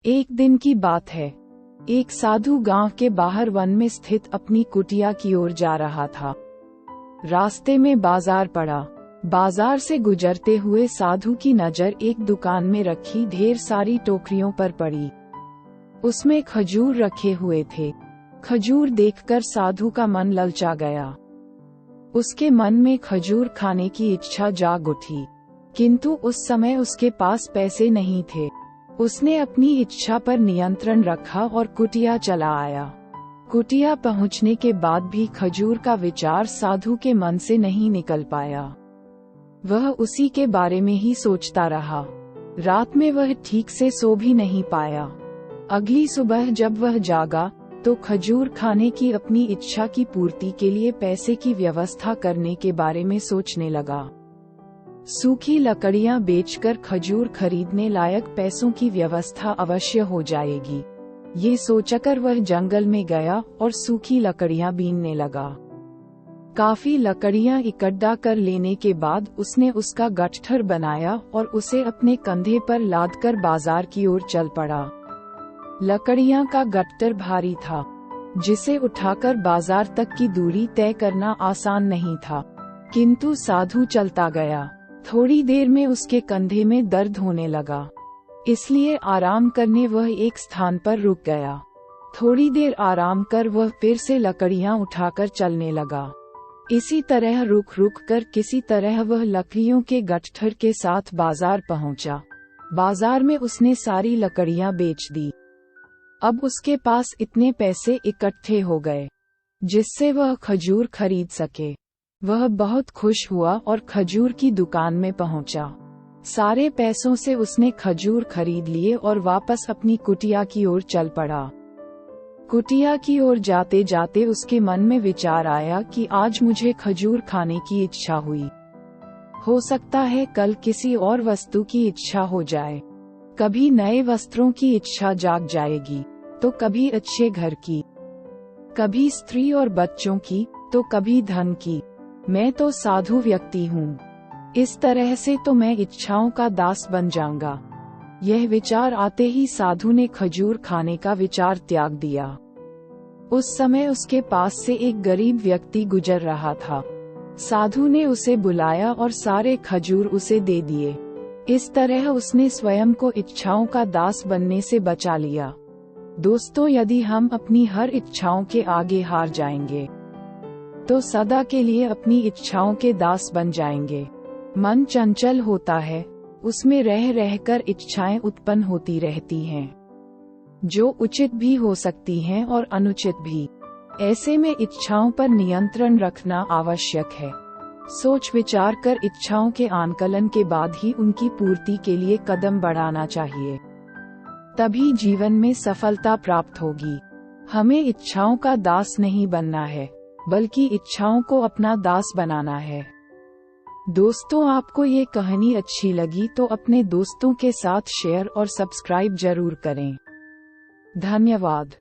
एक दिन की बात है। एक साधु गांव के बाहर वन में स्थित अपनी कुटिया की ओर जा रहा था। रास्ते में बाजार पड़ा। बाजार से गुजरते हुए साधु की नजर एक दुकान में रखी ढेर सारी टोकरियों पर पड़ी। उसमें खजूर रखे हुए थे। खजूर देखकर साधु का मन ललचा गया। उसके मन में खजूर खाने की इच्छा जाग उठी, किंतु उस समय उसके पास पैसे नहीं थे। उसने अपनी इच्छा पर नियंत्रण रखा और कुटिया चला आया। कुटिया पहुंचने के बाद भी खजूर का विचार साधु के मन से नहीं निकल पाया। वह उसी के बारे में ही सोचता रहा। रात में वह ठीक से सो भी नहीं पाया। अगली सुबह जब वह जागा तो खजूर खाने की अपनी इच्छा की पूर्ति के लिए पैसे की व्यवस्था करने के बारे में सोचने लगा। सूखी लकड़ियां बेचकर खजूर खरीदने लायक पैसों की व्यवस्था अवश्य हो जाएगी। ये सोचकर वह जंगल में गया और सूखी लकड़ियां बीनने लगा। काफी लकड़ियां इकट्ठा कर लेने के बाद उसने उसका गट्ठर बनाया और उसे अपने कंधे पर लादकर बाजार की ओर चल पड़ा। लकड़ियां का गट्ठर भारी था, जिसे उठाकर बाजार तक की दूरी तय करना आसान नहीं था, किंतु साधु चलता गया। थोड़ी देर में उसके कंधे में दर्द होने लगा, इसलिए आराम करने वह एक स्थान पर रुक गया। थोड़ी देर आराम कर वह फिर से लकड़ियां उठाकर चलने लगा। इसी तरह रुक रुक कर किसी तरह वह लकड़ियों के गट्ठर के साथ बाजार पहुंचा। बाजार में उसने सारी लकड़ियां बेच दी। अब उसके पास इतने पैसे इकट्ठे हो गए जिससे वह खजूर खरीद सके। वह बहुत खुश हुआ और खजूर की दुकान में पहुंचा। सारे पैसों से उसने खजूर खरीद लिए और वापस अपनी कुटिया की ओर चल पड़ा। कुटिया की ओर जाते जाते उसके मन में विचार आया कि आज मुझे खजूर खाने की इच्छा हुई। हो सकता है कल किसी और वस्तु की इच्छा हो जाए। कभी नए वस्त्रों की इच्छा जाग जाएगी, तो कभी अच्छे घर की, कभी स्त्री और बच्चों की, तो कभी धन की। मैं तो साधु व्यक्ति हूँ, इस तरह से तो मैं इच्छाओं का दास बन जाऊंगा। यह विचार आते ही साधु ने खजूर खाने का विचार त्याग दिया। उस समय उसके पास से एक गरीब व्यक्ति गुजर रहा था। साधु ने उसे बुलाया और सारे खजूर उसे दे दिए। इस तरह उसने स्वयं को इच्छाओं का दास बनने से बचा लिया। दोस्तों, यदि हम अपनी हर इच्छाओं के आगे हार जाएंगे तो सदा के लिए अपनी इच्छाओं के दास बन जाएंगे। मन चंचल होता है, उसमें रह रहकर इच्छाएं उत्पन्न होती रहती हैं, जो उचित भी हो सकती हैं और अनुचित भी। ऐसे में इच्छाओं पर नियंत्रण रखना आवश्यक है। सोच विचार कर इच्छाओं के आंकलन के बाद ही उनकी पूर्ति के लिए कदम बढ़ाना चाहिए, तभी जीवन में सफलता प्राप्त होगी। हमें इच्छाओं का दास नहीं बनना है, बल्कि इच्छाओं को अपना दास बनाना है। दोस्तों, आपको ये कहानी अच्छी लगी तो अपने दोस्तों के साथ शेयर और सब्सक्राइब जरूर करें। धन्यवाद।